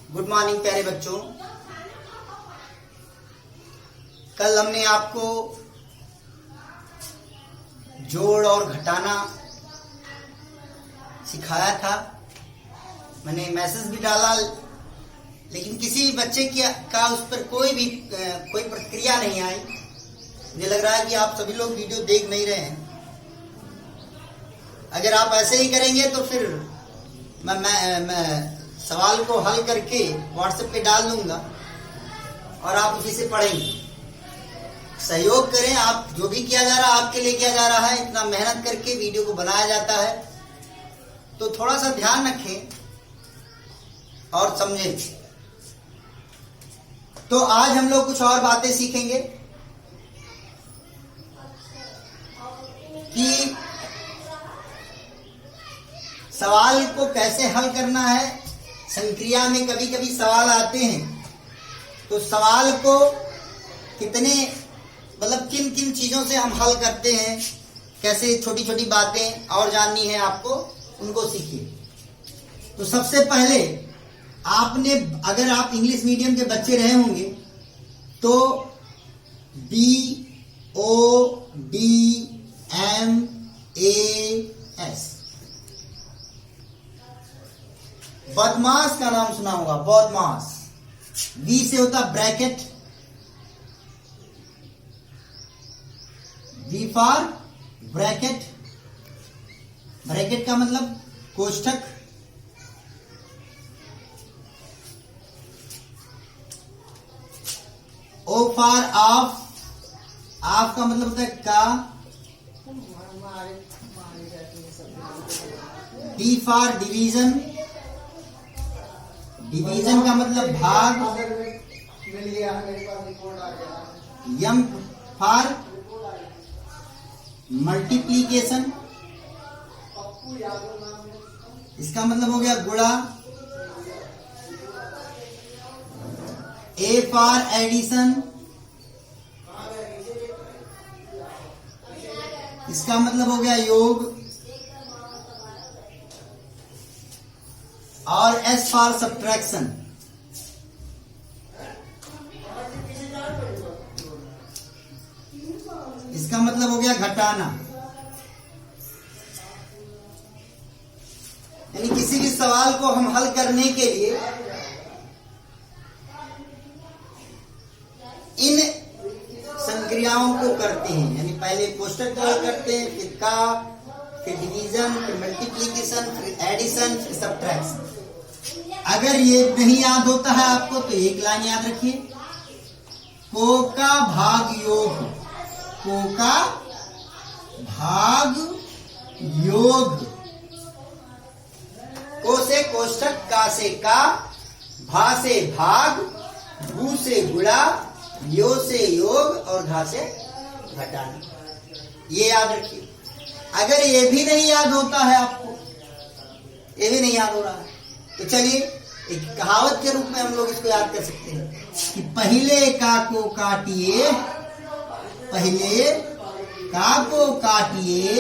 Good morning प्यारे बच्चों। कल हमने आपको जोड़ और घटाना सिखाया था। मैंने मैसेज भी डाला, लेकिन किसी भी बच्चे का उस पर कोई प्रतिक्रिया नहीं आई। मुझे लग रहा है कि आप सभी लोग वीडियो देख नहीं रहे हैं। अगर आप ऐसे ही करेंगे तो फिर मैं सवाल को हल करके व्हाट्सएप पे डाल दूंगा और आप उसी से पढ़ेंगे। सहयोग करें, आप जो भी किया जा रहा है आपके लिए किया जा रहा है। इतना मेहनत करके वीडियो को बनाया जाता है, तो थोड़ा सा ध्यान रखें और समझें। तो आज हम लोग कुछ और बातें सीखेंगे कि सवाल को कैसे हल करना है। संक्रिया में कभी कभी सवाल आते हैं, तो सवाल को किन किन चीजों से हम हल करते हैं, कैसे छोटी छोटी बातें और जाननी है आपको, उनको सीखिए। तो सबसे पहले अगर आप इंग्लिश मीडियम के बच्चे रहे होंगे तो BODMAS बदमाश का नाम सुना होगा। बदमाश, बी से होता bracket, B for bracket. Bracket का मतलब कोष्ठक। ओ फॉर ऑफ, ऑफ का मतलब होता है का। डी फॉर डिवीजन, डिवीजन का मतलब भाग। एम फॉर मल्टीप्लीकेशन, इसका मतलब हो गया गुणा। ए फॉर एडिशन, इसका मतलब हो गया योग। और एस फॉर सब्ट्रैक्शन, इसका मतलब हो गया घटाना। यानी किसी भी सवाल को हम हल करने के लिए इन संक्रियाओं को करते हैं। यानी पहले कोष्ठक को हल करते हैं, फिर का, फिर डिवीजन, फिर मल्टीप्लीकेशन, फिर एडिशन, फिर सब्ट्रैक्शन। अगर ये नहीं याद होता है आपको तो एक लाइन याद रखिए, को का भाग योग। को का भाग योग। को से कोष्ठक, का से का, भा से भाग, भू से गुणा, यो से योग और घा से घटाना। ये याद रखिए। अगर ये भी नहीं याद होता है आपको, ये भी नहीं याद हो रहा है, तो चलिए एक कहावत के रूप में हम लोग इसको याद कर सकते हैं कि पहले का को काटिए, पहले का को काटिए,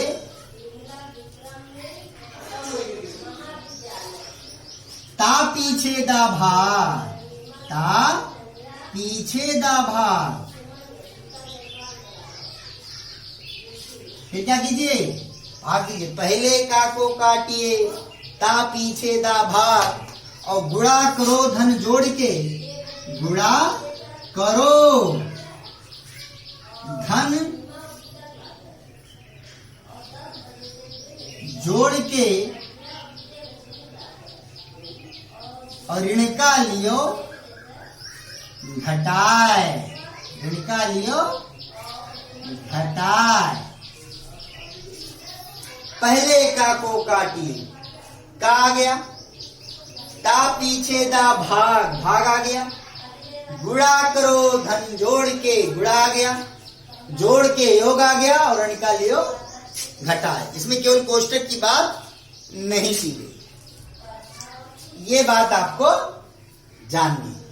ता पीछे दा भाग, ता पीछे दा भाग। फिर क्या कीजिए, भाग कीजिए। पहले का को काटिए, ता पीछे दा भाग, और गुणा करो धन जोड़ के। गुणा करो धन जोड़ के, और ऋण का लियो घटाए। ऋण का लियो घटाए। पहले का को काटिए, का आ गया। ता पीछे दा भाग, भाग आ गया। गुणा करो धन जोड़ के, गुणा आ गया। जोड़ के योग आ गया और ऋण का लियो घटाए। इसमें केवल कोष्ठक की बात नहीं की गई। ये बात आपको जाननी है।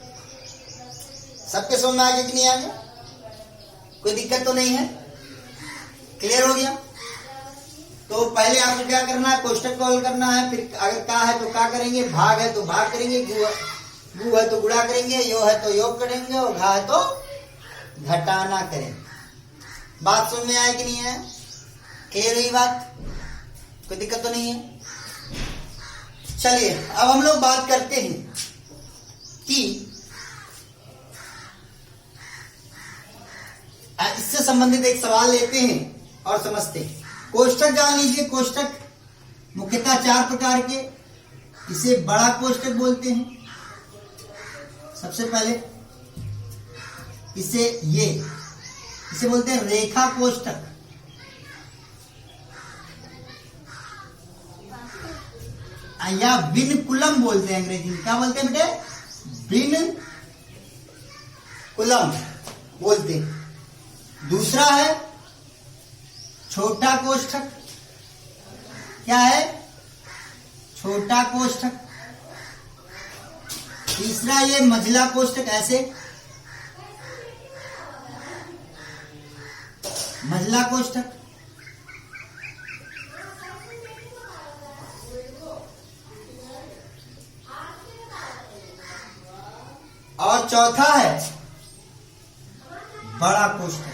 सबके समझ में आ गया कि नहीं आ गया? कोई दिक्कत तो नहीं है? क्लियर हो गया? तो पहले आपको क्या करना है, कोष्ठक को हल करना है। फिर अगर का है तो का करेंगे, भाग है तो भाग करेंगे, गु है तो गुणा करेंगे, यो है तो योग करेंगे, और घा है तो घटाना करेंगे। बात समझ में आए कि नहीं है? क्लियर हुई बात? कोई दिक्कत तो नहीं है? चलिए अब हम लोग बात करते हैं कि इससे संबंधित एक सवाल लेते हैं और समझते हैं। कोष्ठक जान लीजिए। कोष्ठक मुख्यतः 4 प्रकार के, इसे बड़ा कोष्ठक बोलते हैं। सबसे पहले इसे बोलते हैं रेखा कोष्ठक, या विनकुलम बोलते हैं अंग्रेजी में। क्या बोलते हैं बेटे? विनकुलम बोलते हैं। दूसरा है छोटा कोष्ठक। क्या है? छोटा कोष्ठक। तीसरा ये मझला कोष्ठक, ऐसे मझला कोष्ठक। और चौथा है बड़ा कोष्ठक।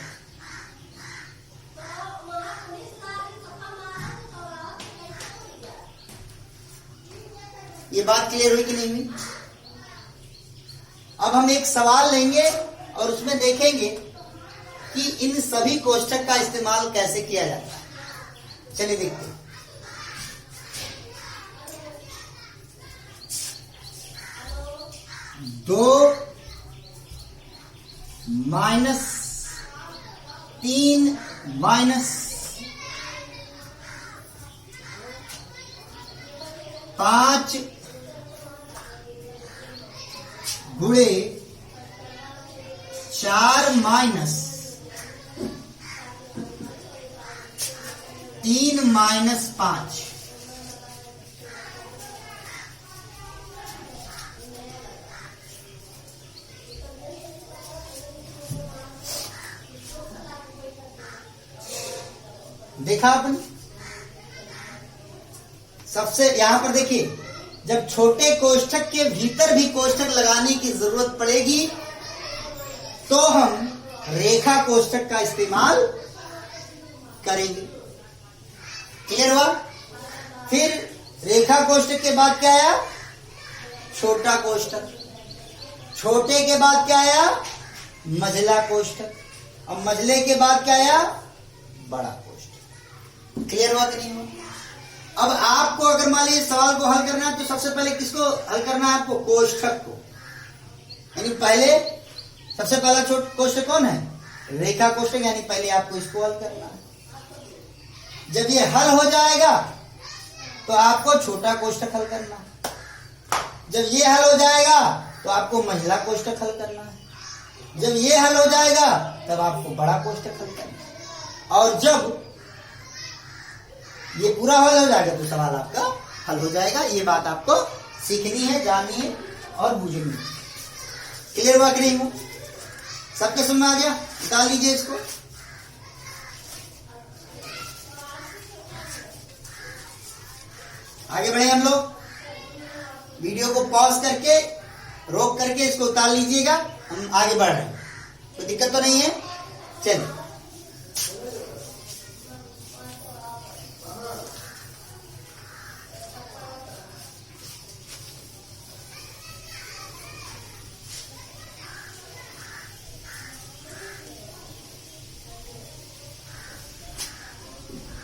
ये बात क्लियर हुई कि नहीं हुई? अब हम एक सवाल लेंगे और उसमें देखेंगे कि इन सभी कोष्ठक का इस्तेमाल कैसे किया जाता है। चलिए देखते हैं। 2 माइनस 3 माइनस 5 गुणे 4 माइनस 3 माइनस 5। देखा आपने? सबसे यहां पर देखिए, जब छोटे कोष्ठक के भीतर भी कोष्ठक लगाने की जरूरत पड़ेगी तो हम रेखा कोष्ठक का इस्तेमाल करेंगे। क्लियर हुआ? फिर रेखा कोष्ठक के बाद क्या आया? छोटा कोष्ठक। छोटे के बाद क्या आया? मझला कोष्ठक। और मझले के बाद क्या आया? बड़ा कोष्ठक। क्लियर हुआ कि नहीं हुआ? अब आपको अगर मान लीजिए सवाल को हल करना है तो सबसे पहले किसको हल करना है? आपको कोष्ठक को। यानी पहले सबसे पहला कोष्ठक कौन है? रेखा कोष्ठक। यानी पहले आपको इसको हल करना है। जब ये हल हो जाएगा तो आपको छोटा कोष्ठक हल करना है। जब ये हल हो जाएगा तो आपको मझला कोष्ठक हल करना है। जब ये हल हो जाएगा तब आपको बड़ा कोष्ठक हल करना है। और जब ये पूरा हल हो जाएगा तो सवाल आपका हल हो जाएगा। ये बात आपको सीखनी है, जाननी है और बूझनी है। क्लियर हुआ कि नहीं हुआ? सबके समझ में आ गया? निकाल लीजिए इसको। आगे बढ़े हम लोग। वीडियो को पॉज करके, रोक करके इसको उतार लीजिएगा। हम आगे बढ़ रहे हैं, कोई दिक्कत तो नहीं है? चलिए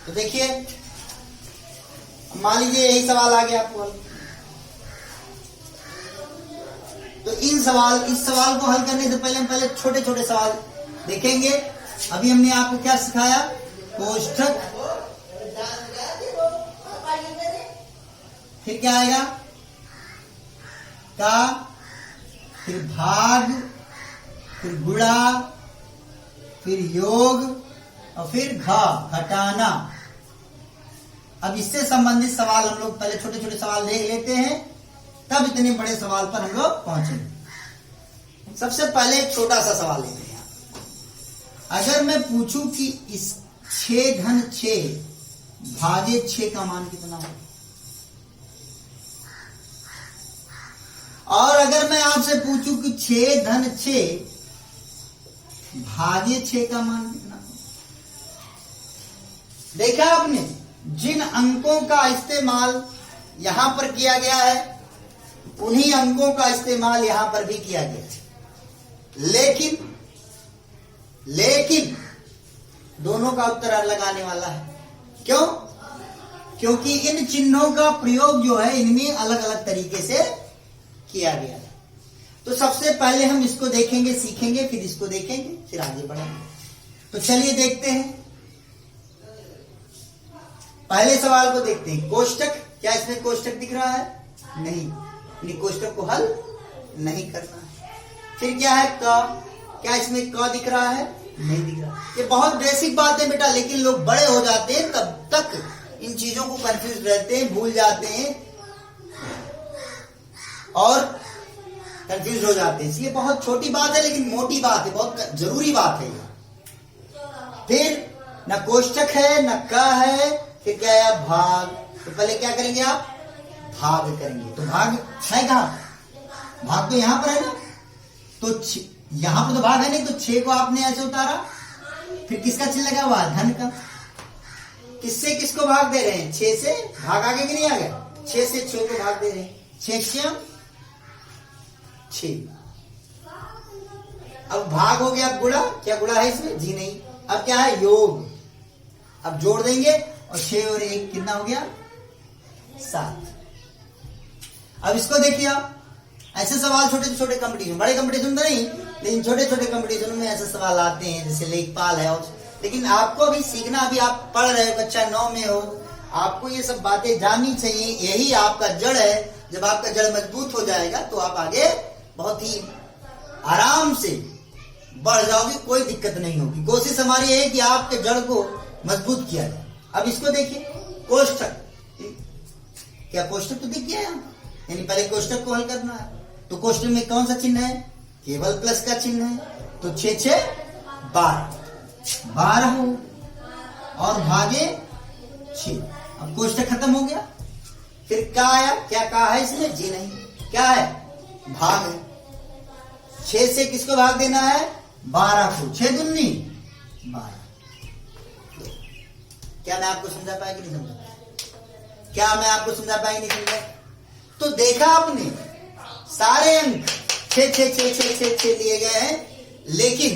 तो देखिए, मान लीजिए यही सवाल आ गया आपको। तो इस सवाल को हल करने से पहले हम छोटे छोटे सवाल देखेंगे। अभी हमने आपको क्या सिखाया? कोष्ठक, फिर क्या आएगा? का, फिर भाग, फिर गुणा, फिर योग और फिर घटाना। अब इससे संबंधित सवाल हम लोग पहले छोटे छोटे सवाल देख लेते हैं, तब इतने बड़े सवाल पर हम लोग पहुंचेंगे। सबसे पहले एक छोटा सा सवाल लेते हैं। अगर मैं पूछूं कि इस 6 भागे 6 का मान कितना है? और अगर मैं आपसे पूछूं कि 6 धन 6 भागे 6 का मान कितना? देखा आपने, जिन अंकों का इस्तेमाल यहां पर किया गया है उन्हीं अंकों का इस्तेमाल यहां पर भी किया गया है, लेकिन दोनों का उत्तर अलग आने वाला है। क्यों? क्योंकि इन चिन्हों का प्रयोग जो है इनमें अलग अलग तरीके से किया गया है। तो सबसे पहले हम इसको देखेंगे, सीखेंगे, फिर इसको देखेंगे, फिर आगे बढ़ेंगे। तो चलिए देखते हैं, पहले सवाल को देखते हैं। कोष्टक, क्या इसमें कोष्टक दिख रहा है? नहीं, कोष्टक को हल नहीं करना है। फिर क्या है? क, क्या इसमें क दिख रहा है? नहीं दिख रहा। ये बहुत बेसिक बात है बेटा, लेकिन लोग बड़े हो जाते हैं तब तक इन चीजों को कंफ्यूज रहते हैं, भूल जाते हैं और कंफ्यूज हो जाते हैं। इसलिए बहुत छोटी बात है लेकिन मोटी बात है, बहुत जरूरी बात है। फिर न कोष्टक है न क है, फिर क्या है? भाग। तो पहले क्या करेंगे आप? भाग करेंगे। तो भाग है कहाँ? भाग तो यहां पर है ना, तो यहां पर तो भाग है नहीं, तो 6 को आपने ऐसे उतारा, फिर किसका चिन्ह लगा हुआ? धन का। किससे किसको भाग दे रहे हैं? 6 से। भाग आगे कि नहीं आ गया? 6 से 6 को भाग दे रहे हैं। 6 6। अब भाग हो गया, अब गुणा। क्या गुणा है इसमें? जी नहीं। अब क्या है? योग। अब जोड़ देंगे और 6 और 1 कितना हो गया? 7। अब इसको देखिए आप, ऐसे सवाल छोटे छोटे कंपटीशन, बड़े कंपटीशन तो नहीं, लेकिन छोटे छोटे कंपटीशन में ऐसे सवाल आते हैं, जैसे लेखपाल है। लेकिन आपको अभी सीखना, अभी आप पढ़ रहे हो, कक्षा 9 में हो, आपको ये सब बातें जाननी चाहिए। यही आपका जड़ है। जब आपका जड़ मजबूत हो जाएगा तो आप आगे बहुत ही आराम से बढ़ जाओगे, कोई दिक्कत नहीं होगी। कोशिश हमारी है कि आपके जड़ को मजबूत किया जाए। अब इसको देखिए, कोष्टक। क्या कोष्टक तो दिख गया यहाँ, यानी पहले कोष्टक को हल करना है। तो कोष्टक में कौन सा चिन्ह है? केवल प्लस का चिन्ह है। तो 6 6 12 हो और भागे 6। अब कोष्टक खत्म हो गया। फिर क्या आया? क्या कहा है इसमें? जी नहीं। क्या है? भाग है। 6 से किसको भाग देना है? 12 को। 6 दूनी 12। क्या मैं आपको समझा पाया कि नहीं समझा पाया? क्या मैं आपको समझा पाया नहीं समझा? तो देखा आपने, सारे अंक 6 6 6 6 6 6 लिए गए हैं, लेकिन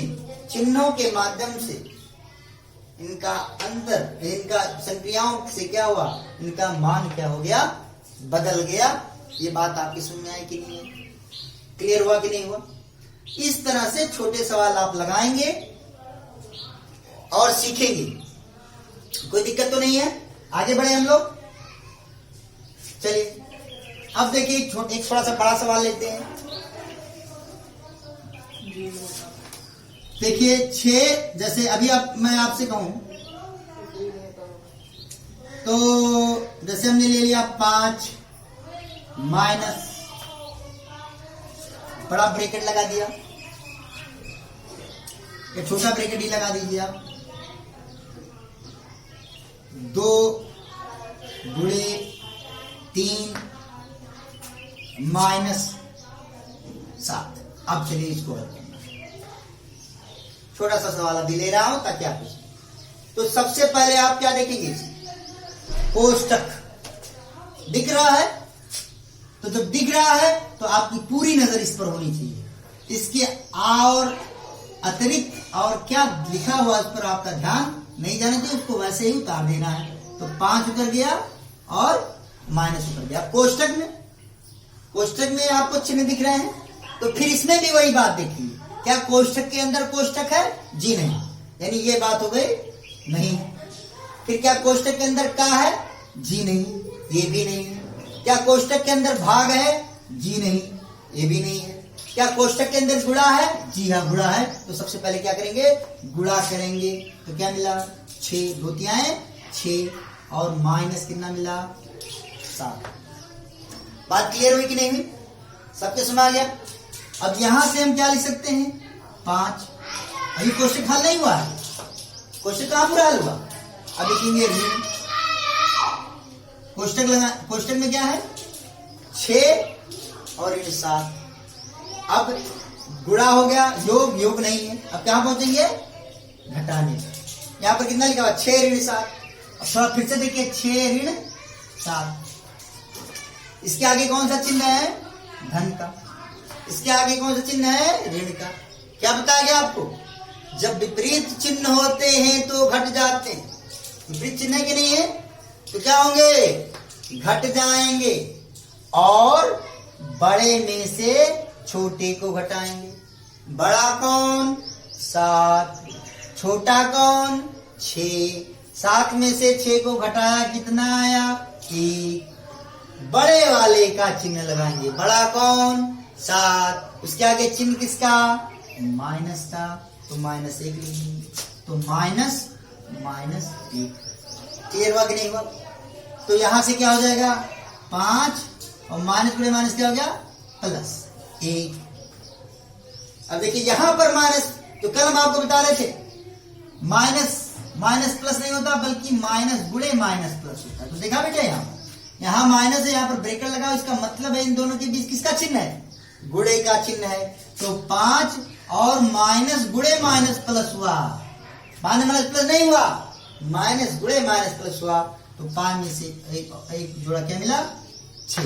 चिन्हों के माध्यम से इनका अंतर, इनका संक्रियाओं से क्या हुआ? इनका मान क्या हो गया? बदल गया। ये बात आपकी समझ में आई कि नहीं? क्लियर हुआ कि नहीं हुआ? इस तरह से छोटे सवाल आप लगाएंगे और सीखेंगे। कोई दिक्कत तो नहीं है? आगे बढ़े हम लोग। चलिए अब देखिए, एक थोड़ा सा बड़ा सवाल लेते हैं। देखिए 6, जैसे अभी मैं आपसे कहूं तो जैसे हमने ले लिया 5 माइनस, बड़ा ब्रैकेट लगा दिया, या छोटा ब्रैकेट ही लगा दीजिए आप। 2 गुणे 3 माइनस 7। अब चलिए इसको हल करना। छोटा सा सवाल अभी ले रहा हूं ताकि आप तो सबसे पहले आप क्या देखेंगे? कोष्टक दिख रहा है। तो जब दिख रहा है तो आपकी पूरी नजर इस पर होनी चाहिए। इसके और अतिरिक्त और क्या लिखा हुआ इस पर आपका ध्यान नहीं जाना चाहिए, उसको वैसे ही उतार देना है। तो 5 उतर गया और माइनस उतर गया। कोष्टक में आपको चिन्ह दिख रहे हैं, तो फिर इसमें भी वही बात देखिए। क्या कोष्टक के अंदर कोष्टक है? जी नहीं, यानी ये बात हो गई नहीं। फिर क्या कोष्टक के अंदर का है? जी नहीं, ये भी नहीं है। क्या कोष्टक के अंदर भाग है? जी नहीं, ये भी नहीं है। क्या कोष्टक के अंदर गुणा है? जी हाँ, गुणा है। तो सबसे पहले क्या करेंगे? गुणा करेंगे। तो क्या मिला? 6 2 6 और माइनस कितना मिला? 7। बात क्लियर हुई कि नहीं हुई? सबके समझ आ गया? अब यहां से हम क्या लिख सकते हैं? 5। अभी कोष्टक हल नहीं हुआ है। कोष्टक कहां पूरा हल हुआ? अब लिखेंगे ऋण। कोष्टक में क्या है? 6 और ऋण 7। अब गुणा हो गया, योग योग नहीं है। अब कहां पहुंचेंगे? घटाने। यहां पर कितना लिखा हुआ? 6 ऋण 7। अब थोड़ा फिर से देखिए, 6 ऋण 7। इसके आगे कौन सा चिन्ह है? धन का। इसके आगे कौन सा चिन्ह है? ऋण का। क्या बताया गया आपको? जब विपरीत चिन्ह होते हैं तो घट जाते हैं। विपरीत चिन्ह है कि नहीं है? तो क्या होंगे? घट जाएंगे। और बड़े में से छोटे को घटाएंगे। बड़ा कौन? 7। छोटा कौन? 6। 7 में से 6 को घटाया, कितना आया? 1। बड़े वाले का चिन्ह लगाएंगे। बड़ा कौन? 7। उसके आगे चिन्ह किसका? माइनस का। तो -1 लिखेंगे। तो माइनस 1। क्लियर हुआ कि नहीं हुआ? तो यहां से क्या हो जाएगा? 5 और माइनस गुणे माइनस क्या हो गया? +1। अब देखिए यहां पर माइनस, तो कल हम आपको बता रहे थे माइनस माइनस प्लस नहीं होता, बल्कि माइनस गुणे माइनस प्लस होता है। तो देखा बेटा, यहां माइनस है, यहां पर ब्रेकेट लगा, इसका मतलब है इन दोनों के बीच किसका चिन्ह है? गुणे का चिन्ह है। तो 5 और माइनस गुणे माइनस प्लस हुआ। माइनस माइनस प्लस नहीं हुआ, माइनस गुणे माइनस प्लस हुआ। तो 5 में से एक जोड़ा क्या मिला? 6।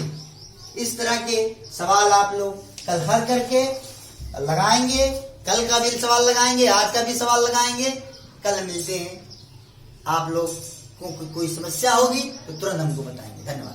इस तरह के सवाल आप लोग कल हल करके लगाएंगे। कल का भी सवाल लगाएंगे, आज का भी सवाल लगाएंगे। कल मिलते हैं। आप लोग को कोई समस्या होगी तो तुरंत हमको बताएंगे। धन्यवाद।